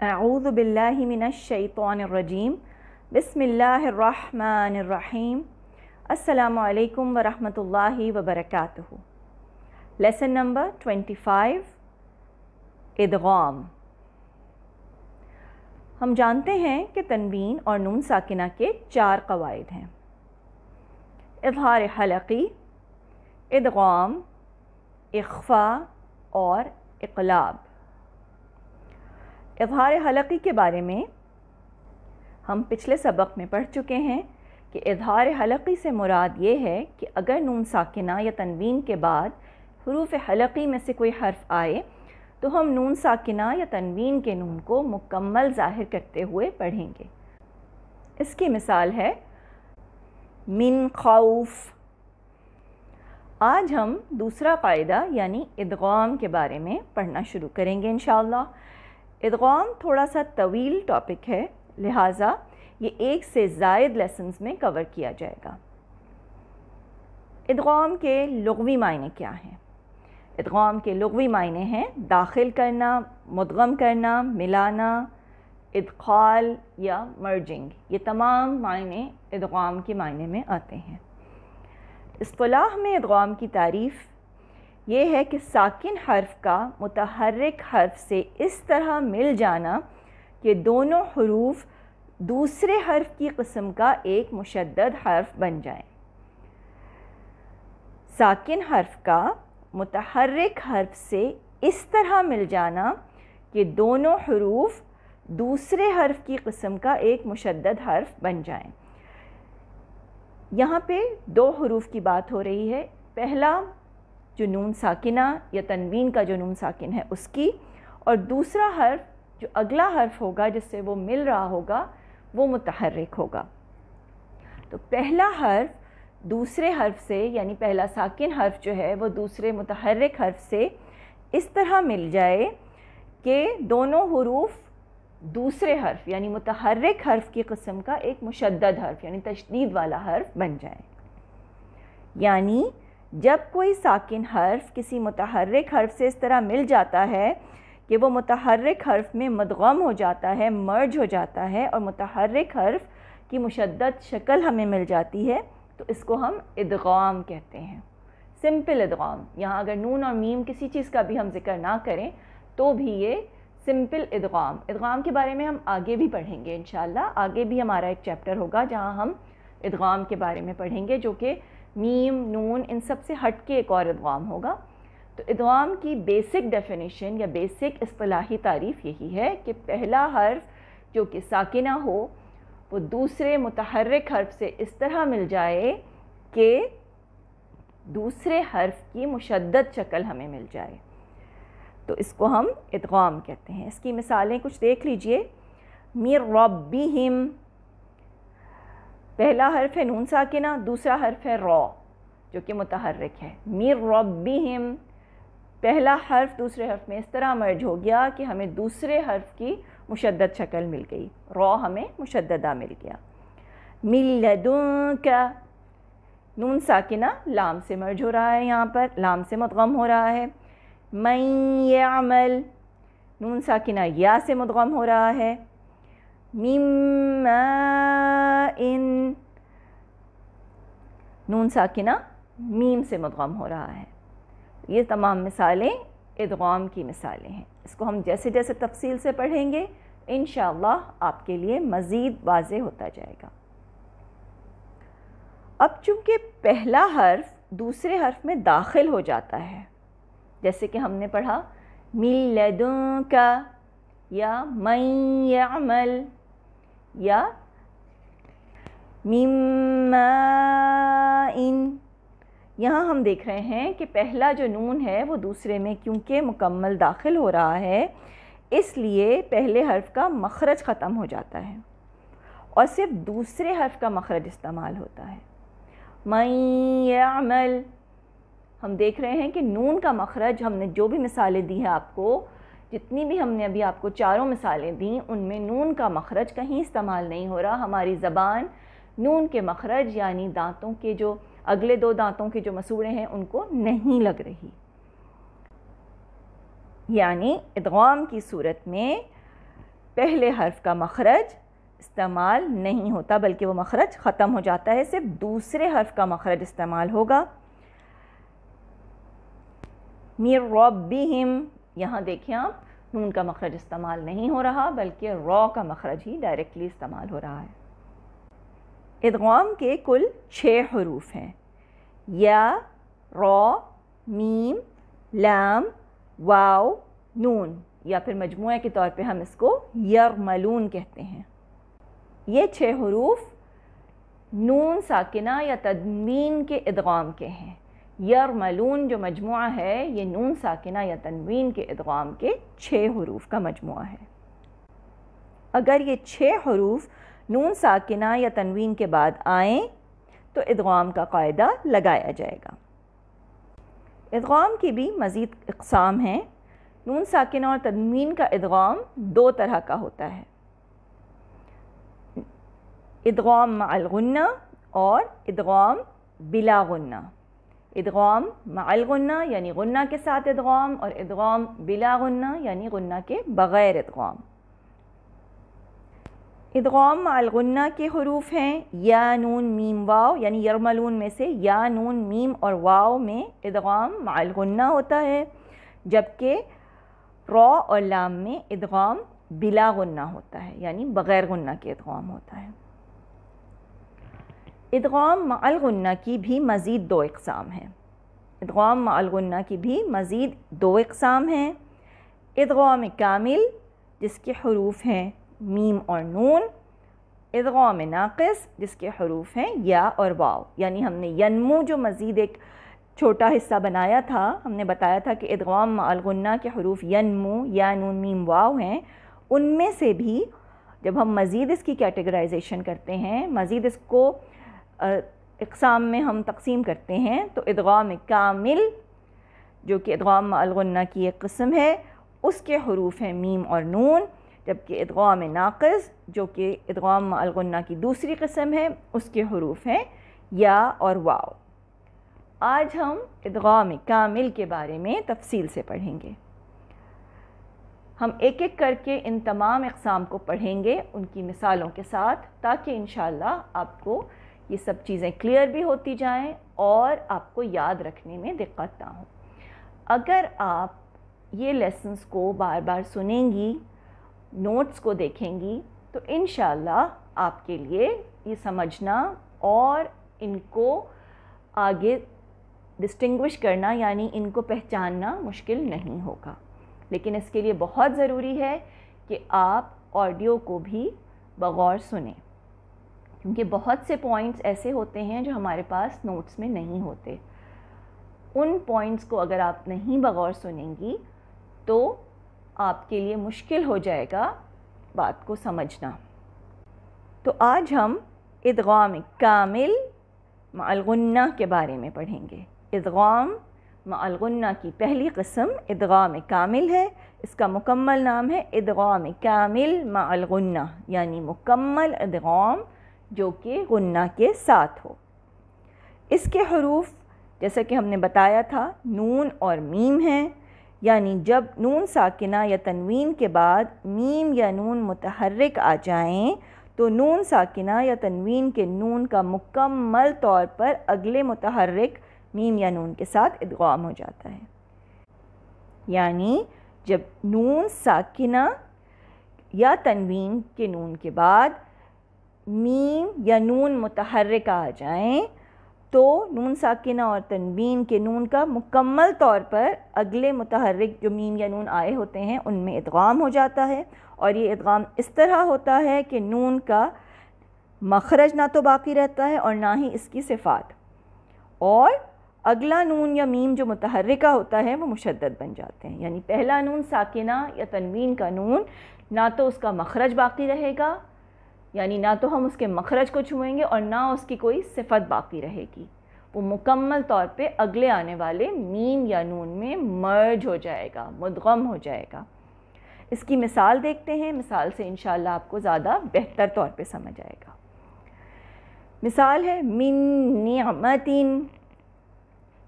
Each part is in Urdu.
اعوذ باللہ من الشیطان الرجیم بسم اللہ الرحمن الرحیم السلام علیکم ورحمۃ اللہ وبرکاتہ۔ Lesson number 25 ادغام۔ ہم جانتے ہیں کہ تنوین اور نون ساکنہ کے 4 قواعد ہیں: اظہار حلقی، ادغام، اخفاء اور اقلاب۔ اظہار حلقی کے بارے میں ہم پچھلے سبق میں پڑھ چکے ہیں کہ اظہار حلقی سے مراد یہ ہے کہ اگر نون ساکنہ یا تنوین کے بعد حروف حلقی میں سے کوئی حرف آئے تو ہم نون ساکنہ یا تنوین کے نون کو مکمل ظاہر کرتے ہوئے پڑھیں گے۔ اس کی مثال ہے من خوف۔ آج ہم دوسرا قاعدہ یعنی ادغام کے بارے میں پڑھنا شروع کریں گے انشاءاللہ۔ ادغام تھوڑا سا طویل ٹاپک ہے، لہٰذا یہ 1 سے زائد لیسنز میں کور کیا جائے گا۔ ادغام کے لغوی معنی کیا ہیں؟ ادغام کے لغوی معنی ہیں داخل کرنا، مدغم کرنا، ملانا، ادخال یا مرجنگ۔ یہ تمام معنی ادغام کے معنی میں آتے ہیں۔ اصطلاح میں ادغام کی تعریف یہ ہے کہ ساکن حرف کا متحرک حرف سے اس طرح مل جانا کہ دونوں حروف دوسرے حرف کی قسم کا ایک مشدد حرف بن جائیں۔ ساکن حرف کا متحرک حرف سے اس طرح مل جانا کہ دونوں حروف دوسرے حرف کی قسم کا ایک مشدد حرف بن جائیں۔ یہاں پہ 2 حروف کی بات ہو رہی ہے، پہلا جو نون ساکنہ یا تنوین کا جو نون ساکن ہے اس کی، اور دوسرا حرف جو اگلا حرف ہوگا جس سے وہ مل رہا ہوگا وہ متحرک ہوگا۔ تو پہلا حرف دوسرے حرف سے یعنی پہلا ساکن حرف جو ہے وہ دوسرے متحرک حرف سے اس طرح مل جائے کہ دونوں حروف دوسرے حرف یعنی متحرک حرف کی قسم کا ایک مشدد حرف یعنی تشدید والا حرف بن جائیں۔ یعنی جب کوئی ساکن حرف کسی متحرک حرف سے اس طرح مل جاتا ہے کہ وہ متحرک حرف میں مدغم ہو جاتا ہے، مرج ہو جاتا ہے، اور متحرک حرف کی مشدد شکل ہمیں مل جاتی ہے تو اس کو ہم ادغام کہتے ہیں۔ سمپل ادغام، یہاں اگر نون اور میم کسی چیز کا بھی ہم ذکر نہ کریں تو بھی یہ سمپل ادغام۔ ادغام کے بارے میں ہم آگے بھی پڑھیں گے انشاءاللہ، آگے بھی ہمارا ایک چیپٹر ہوگا جہاں ہم ادغام کے بارے میں پڑھیں گے، جو کہ میم، نون ان سب سے ہٹ کے ایک اور ادغام ہوگا۔ تو ادغام کی بیسک ڈیفینیشن یا بیسک اصطلاحی تعریف یہی ہے کہ پہلا حرف جو کہ ساکنہ ہو وہ دوسرے متحرک حرف سے اس طرح مل جائے کہ دوسرے حرف کی مشدد شکل ہمیں مل جائے، تو اس کو ہم ادغام کہتے ہیں۔ اس کی مثالیں کچھ دیکھ لیجئے۔ من ربہم، پہلا حرف ہے نون ساکنہ، دوسرا حرف ہے را جو کہ متحرک ہے۔ من ربہم، پہلا حرف دوسرے حرف میں اس طرح مرج ہو گیا کہ ہمیں دوسرے حرف کی مشدد شکل مل گئی، را ہمیں مشددہ مل گیا۔ من لدنک، نون ساکنہ لام سے مرج ہو رہا ہے، یہاں پر لام سے مدغم ہو رہا ہے۔ من یعمل، نون ساکنہ یا سے مدغم ہو رہا ہے۔ من ماء، نون ساکنہ میم سے مدغم ہو رہا ہے۔ یہ تمام مثالیں ادغام کی مثالیں ہیں۔ اس کو ہم جیسے جیسے تفصیل سے پڑھیں گے انشاءاللہ آپ کے لیے مزید واضح ہوتا جائے گا۔ اب چونکہ پہلا حرف دوسرے حرف میں داخل ہو جاتا ہے، جیسے کہ ہم نے پڑھا من لدنک یا من یعمل یا من ماء، یہاں ہم دیکھ رہے ہیں کہ پہلا جو نون ہے وہ دوسرے میں کیونکہ مکمل داخل ہو رہا ہے اس لیے پہلے حرف کا مخرج ختم ہو جاتا ہے اور صرف دوسرے حرف کا مخرج استعمال ہوتا ہے۔ من یعمل، ہم دیکھ رہے ہیں کہ نون کا مخرج، ہم نے جو بھی مثالیں دی ہیں آپ کو، جتنی بھی ہم نے ابھی آپ کو 4 مثالیں دیں ان میں نون کا مخرج کہیں استعمال نہیں ہو رہا۔ ہماری زبان نون کے مخرج یعنی دانتوں کے جو اگلے 2 دانتوں کے جو مسوڑے ہیں ان کو نہیں لگ رہی۔ یعنی ادغام کی صورت میں پہلے حرف کا مخرج استعمال نہیں ہوتا، بلکہ وہ مخرج ختم ہو جاتا ہے، صرف دوسرے حرف کا مخرج استعمال ہوگا۔ من ربہم، یہاں دیکھیں آپ نون کا مخرج استعمال نہیں ہو رہا، بلکہ را کا مخرج ہی ڈائریکٹلی استعمال ہو رہا ہے۔ ادغام کے کل 6 حروف ہیں، یا، را، میم، لام، واو، نون، یا پھر مجموعہ کے طور پہ ہم اس کو یرملون کہتے ہیں۔ یہ 6 حروف نون ساکنہ یا تنوین کے ادغام کے ہیں۔ یرملون جو مجموعہ ہے یہ نون ساکنہ یا تنوین کے ادغام کے 6 حروف کا مجموعہ ہے۔ اگر یہ 6 حروف نون ساکنہ یا تنوین کے بعد آئیں تو ادغام کا قاعدہ لگایا جائے گا۔ ادغام کی بھی مزید اقسام ہیں۔ نون ساکنہ اور تنوین کا ادغام 2 طرح کا ہوتا ہے، ادغام مع الغنہ اور ادغام بلا غنہ۔ ادغام مع الغنہ یعنی غنہ کے ساتھ ادغام، اور ادغام بلا غنہ یعنی غنہ کے بغیر ادغام۔ ادغام مع الغنہ کے حروف ہیں یا، نون، میم، واو، یعنی یرملون میں سے یا، نون، میم اور واو میں ادغام مع الغنہ ہوتا ہے، جبکہ را اور لام میں ادغام بلا غنہ ہوتا ہے، یعنی بغیر غنہ کے ادغام ہوتا ہے۔ ادغام مع الغنہ کی بھی مزید 2 اقسام ہیں۔ ادغام مع الغنہ کی بھی مزید 2 اقسام ہیں، ادغام کامل جس کے حروف ہیں میم اور نون، ادغام ناقص جس کے حروف ہیں یا اور واو۔ یعنی ہم نے ینمو جو مزید ایک چھوٹا حصہ بنایا تھا، ہم نے بتایا تھا کہ ادغام مع الغنہ کے حروف ینمو، یا، نون، میم، واو ہیں، ان میں سے بھی جب ہم مزید اس کی کیٹیگرائزیشن کرتے ہیں، مزید اس کو اقسام میں ہم تقسیم کرتے ہیں، تو ادغام کامل جو کہ ادغام مع الغنہ کی ایک قسم ہے اس کے حروف ہیں میم اور نون، جبکہ ادغام ناقص جو کہ ادغام مع الغنہ کی دوسری قسم ہے اس کے حروف ہیں یا اور واو۔ آج ہم ادغام کامل کے بارے میں تفصیل سے پڑھیں گے۔ ہم ایک ایک کر کے ان تمام اقسام کو پڑھیں گے ان کی مثالوں کے ساتھ، تاکہ انشاءاللہ آپ کو یہ سب چیزیں کلیئر بھی ہوتی جائیں اور آپ کو یاد رکھنے میں دقت نہ ہو۔ اگر آپ یہ لیسنز کو بار بار سنیں گی، نوٹس کو دیکھیں گی، تو انشاءاللہ آپ کے لیے یہ سمجھنا اور ان کو آگے ڈسٹنگوش کرنا یعنی ان کو پہچاننا مشکل نہیں ہوگا۔ لیکن اس کے لیے بہت ضروری ہے کہ آپ آڈیو کو بھی بغور سنیں، کیونکہ بہت سے پوائنٹس ایسے ہوتے ہیں جو ہمارے پاس نوٹس میں نہیں ہوتے۔ ان پوائنٹس کو اگر آپ نہیں بغور سنیں گی تو آپ کے لیے مشکل ہو جائے گا بات کو سمجھنا۔ تو آج ہم ادغام کامل مع الغنہ کے بارے میں پڑھیں گے۔ ادغام مع الغنہ کی پہلی قسم ادغام کامل ہے، اس کا مکمل نام ہے ادغام کامل مع الغنہ، یعنی مکمل ادغام جو کہ غنہ کے ساتھ ہو۔ اس کے حروف جیسا کہ ہم نے بتایا تھا نون اور میم ہیں، یعنی جب نون ساکنہ یا تنوین کے بعد میم یا نون متحرک آ جائیں تو نون ساکنہ یا تنوین کے نون کا مکمل طور پر اگلے متحرک میم یا نون کے ساتھ ادغام ہو جاتا ہے۔ یعنی جب نون ساکنہ یا تنوین کے نون کے بعد میم یا نون متحرک آ جائیں تو نون ساکنہ اور تنوین کے نون کا مکمل طور پر اگلے متحرک جو میم یا نون آئے ہوتے ہیں ان میں ادغام ہو جاتا ہے، اور یہ ادغام اس طرح ہوتا ہے کہ نون کا مخرج نہ تو باقی رہتا ہے اور نہ ہی اس کی صفات، اور اگلا نون یا میم جو متحرکہ ہوتا ہے وہ مشدد بن جاتے ہیں۔ یعنی پہلا نون ساکنہ یا تنوین کا نون نہ تو اس کا مخرج باقی رہے گا، یعنی نہ تو ہم اس کے مخرج کو چھوئیں گے اور نہ اس کی کوئی صفت باقی رہے گی، وہ مکمل طور پہ اگلے آنے والے میم یا نون میں مرج ہو جائے گا، مدغم ہو جائے گا۔ اس کی مثال دیکھتے ہیں، مثال سے انشاءاللہ آپ کو زیادہ بہتر طور پہ سمجھ آئے گا۔ مثال ہے من نعمتن،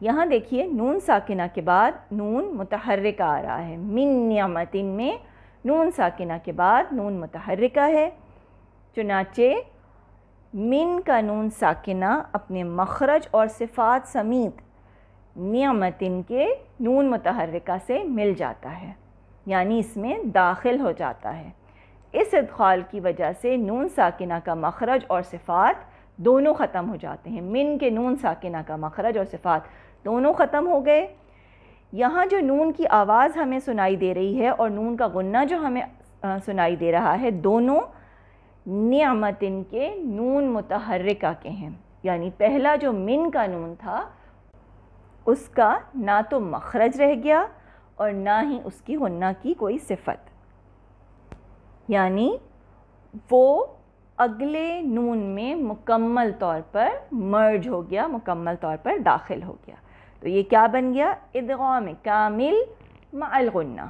یہاں دیکھیے نون ساکنہ کے بعد نون متحرک آ رہا ہے، من نعمتن میں نون ساکنہ کے بعد نون متحرکہ ہے، چنانچہ من کا نون ساکنہ اپنے مخرج اور صفات سمیت نعمتن کے نون متحرکہ سے مل جاتا ہے، یعنی اس میں داخل ہو جاتا ہے۔ اس ادخال کی وجہ سے نون ساکنہ کا مخرج اور صفات دونوں ختم ہو جاتے ہیں۔ من کے نون ساکنہ کا مخرج اور صفات دونوں ختم ہو گئے۔ یہاں جو نون کی آواز ہمیں سنائی دے رہی ہے اور نون کا غنہ جو ہمیں سنائی دے رہا ہے، دونوں نعمتن کے نون متحرکہ کے ہیں، یعنی پہلا جو من کا نون تھا اس کا نہ تو مخرج رہ گیا اور نہ ہی اس کی غنہ کی کوئی صفت، یعنی وہ اگلے نون میں مکمل طور پر مرج ہو گیا، مکمل طور پر داخل ہو گیا۔ تو یہ کیا بن گیا؟ ادغام کامل مع الغنہ،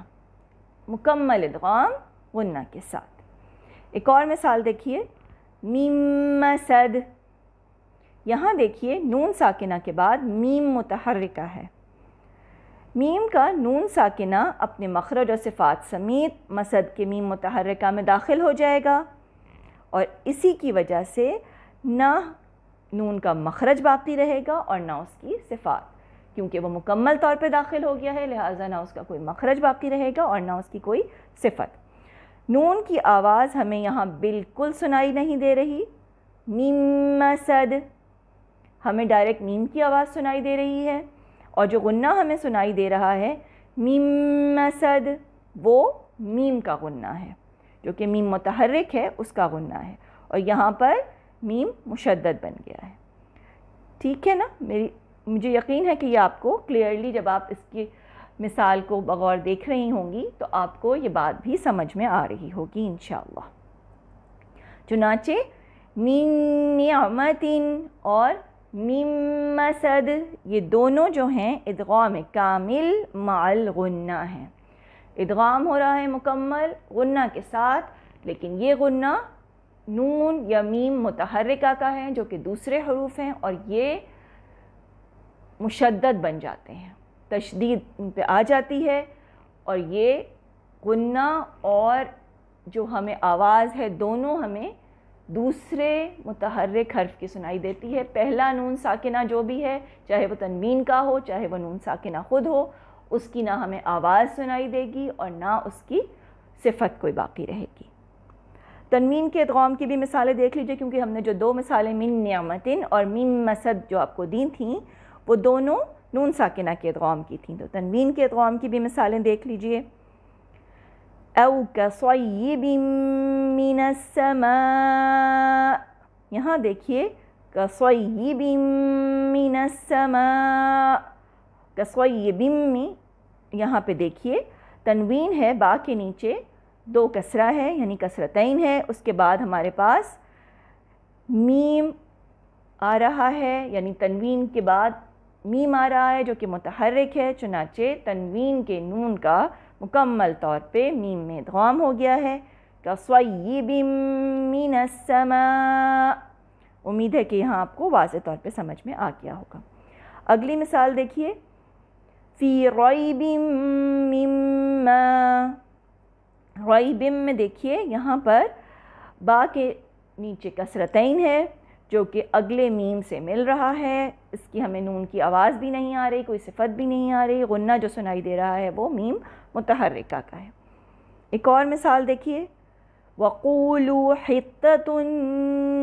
مکمل ادغام غنہ کے ساتھ۔ ایک اور مثال دیکھیے، میم مسد، یہاں دیکھیے نون ساکنہ کے بعد میم متحرکہ ہے۔ میم کا نون ساکنہ اپنے مخرج اور صفات سمیت مسد کے میم متحرکہ میں داخل ہو جائے گا، اور اسی کی وجہ سے نہ نون کا مخرج باقی رہے گا اور نہ اس کی صفات، کیونکہ وہ مکمل طور پہ داخل ہو گیا ہے، لہٰذا نہ اس کا کوئی مخرج باقی رہے گا اور نہ اس کی کوئی صفت۔ نون کی آواز ہمیں یہاں بالکل سنائی نہیں دے رہی، میم مسد، ہمیں ڈائریکٹ میم کی آواز سنائی دے رہی ہے، اور جو غنہ ہمیں سنائی دے رہا ہے میم مسد، وہ میم کا غنہ ہے، جو کہ میم متحرک ہے اس کا غنہ ہے، اور یہاں پر میم مشدد بن گیا ہے۔ ٹھیک ہے نا؟ مجھے یقین ہے کہ یہ آپ کو کلیئرلی، جب آپ اس کی مثال کو بغور دیکھ رہی ہوں گی تو آپ کو یہ بات بھی سمجھ میں آ رہی ہوگی انشاءاللہ۔ چنانچہ من نعمتن اور میم مسد، یہ دونوں جو ہیں ادغام کامل مع الغنہ ہیں۔ ادغام ہو رہا ہے مکمل غنہ کے ساتھ، لیکن یہ غنہ نون یا میم متحرکہ کا ہے جو کہ دوسرے حروف ہیں، اور یہ مشدد بن جاتے ہیں، تشدید ان پہ آ جاتی ہے، اور یہ غنہ اور جو ہمیں آواز ہے دونوں ہمیں دوسرے متحرک حرف کی سنائی دیتی ہے۔ پہلا نون ساکنہ جو بھی ہے، چاہے وہ تنوین کا ہو چاہے وہ نون ساکنہ خود ہو، اس کی نہ ہمیں آواز سنائی دے گی اور نہ اس کی صفت کوئی باقی رہے گی۔ تنوین کے ادغام کی بھی مثالیں دیکھ لیجئے، کیونکہ ہم نے جو دو مثالیں من نعمتن اور میم مسد جو آپ کو دی تھیں وہ دونوں نون ساکنہ کے ادغام کی تھیں، تو تنوین کے ادغام کی بھی مثالیں دیکھ لیجئے۔ او کصیب من السماء، یہاں دیکھیے کصیب من السماء، کصیب میں یہاں پہ دیکھیے تنوین ہے، با کے نیچے دو کسرہ ہے یعنی کسرتین ہے، اس کے بعد ہمارے پاس میم آ رہا ہے، یعنی تنوین کے بعد میم آ رہا ہے جو کہ متحرک ہے، چنانچہ تنوین کے نون کا مکمل طور پہ میم میں ادغام ہو گیا ہے۔ کصیب من السماء، امید ہے کہ یہاں آپ کو واضح طور پہ سمجھ میں آ گیا ہوگا۔ اگلی مثال دیکھیے، فی ریب مما، ریب میں دیکھیے یہاں پر با کے نیچے کسرتین ہے جو کہ اگلے میم سے مل رہا ہے، اس کی ہمیں نون کی آواز بھی نہیں آ رہی، کوئی صفت بھی نہیں آ رہی، غنہ جو سنائی دے رہا ہے وہ میم متحرکہ کا ہے۔ ایک اور مثال دیکھیے، وَقُولُوا حِطَّةٌ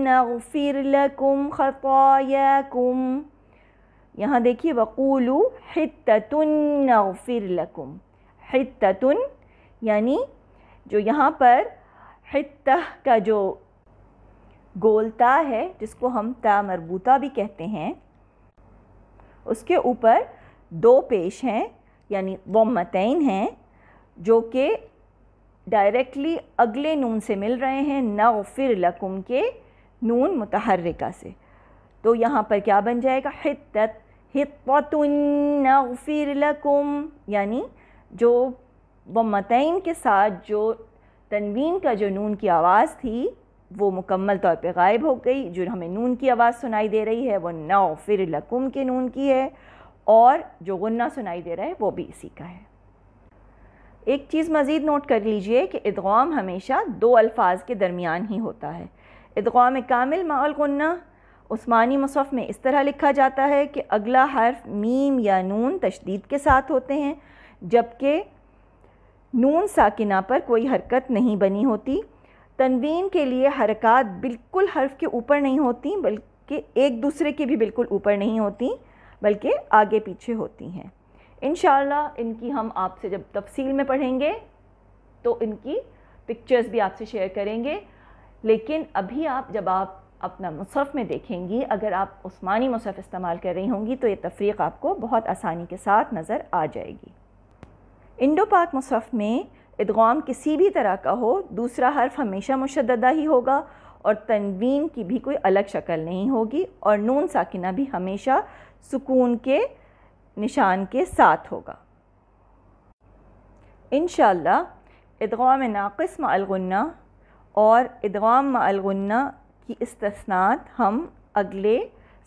نَغْفِرْ لَكُمْ خَطَايَاكُمْ، یہاں دیکھیے وَقُولُوا حِطَّةٌ نَغْفِرْ لَكُمْ، حِطَّةٌ یعنی جو یہاں پر حِطَّہ کا جو گول تا ہے جس کو ہم تا مربوطہ بھی کہتے ہیں، اس کے اوپر دو پیش ہیں یعنی ضمتین ہیں جو کہ ڈائریکٹلی اگلے نون سے مل رہے ہیں، نغفر لکم کے نون متحرکہ سے، تو یہاں پر کیا بن جائے گا؟ حطۃ نغفر لکم، یعنی جو ضمتین کے ساتھ جو تنوین کا جو نون کی آواز تھی وہ مکمل طور پہ غائب ہو گئی، جو ہمیں نون کی آواز سنائی دے رہی ہے وہ نغفر لکم کے نون کی ہے، اور جو غنہ سنائی دے رہا ہے وہ بھی اسی کا ہے۔ ایک چیز مزید نوٹ کر لیجئے کہ ادغام ہمیشہ دو الفاظ کے درمیان ہی ہوتا ہے۔ ادغام کامل مع الغنہ عثمانی مصحف میں اس طرح لکھا جاتا ہے کہ اگلا حرف میم یا نون تشدید کے ساتھ ہوتے ہیں، جبکہ نون ساکنہ پر کوئی حرکت نہیں بنی ہوتی۔ تنوین کے لیے حرکات بالکل حرف کے اوپر نہیں ہوتی، بلکہ ایک دوسرے کے بھی بالکل اوپر نہیں ہوتی، بلکہ آگے پیچھے ہوتی ہیں۔ انشاءاللہ ان کی ہم آپ سے جب تفصیل میں پڑھیں گے تو ان کی پکچرز بھی آپ سے شیئر کریں گے، لیکن ابھی جب آپ اپنا مصحف میں دیکھیں گی، اگر آپ عثمانی مصحف استعمال کر رہی ہوں گی تو یہ تفریق آپ کو بہت آسانی کے ساتھ نظر آ جائے گی۔ انڈو پاک مصحف میں ادغام کسی بھی طرح کا ہو، دوسرا حرف ہمیشہ مشددہ ہی ہوگا اور تنوین کی بھی کوئی الگ شکل نہیں ہوگی، اور نون ساکنہ بھی ہمیشہ سکون کے نشان کے ساتھ ہوگا۔ انشاءاللہ ادغام ناقص مع الغنہ اور ادغام مع الغنہ کی استثناءات ہم اگلے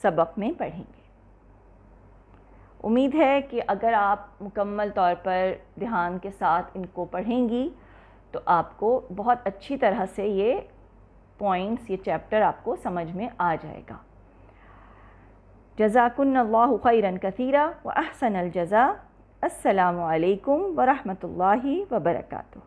سبق میں پڑھیں گے۔ امید ہے کہ اگر آپ مکمل طور پر دھیان کے ساتھ ان کو پڑھیں گی تو آپ کو بہت اچھی طرح سے یہ پوائنٹس، یہ چیپٹر آپ کو سمجھ میں آ جائے گا۔ جزاکن اللہ خیرا کثیرا و احسن الجزاء۔ السلام علیکم ورحمۃ اللہ وبرکاتہ۔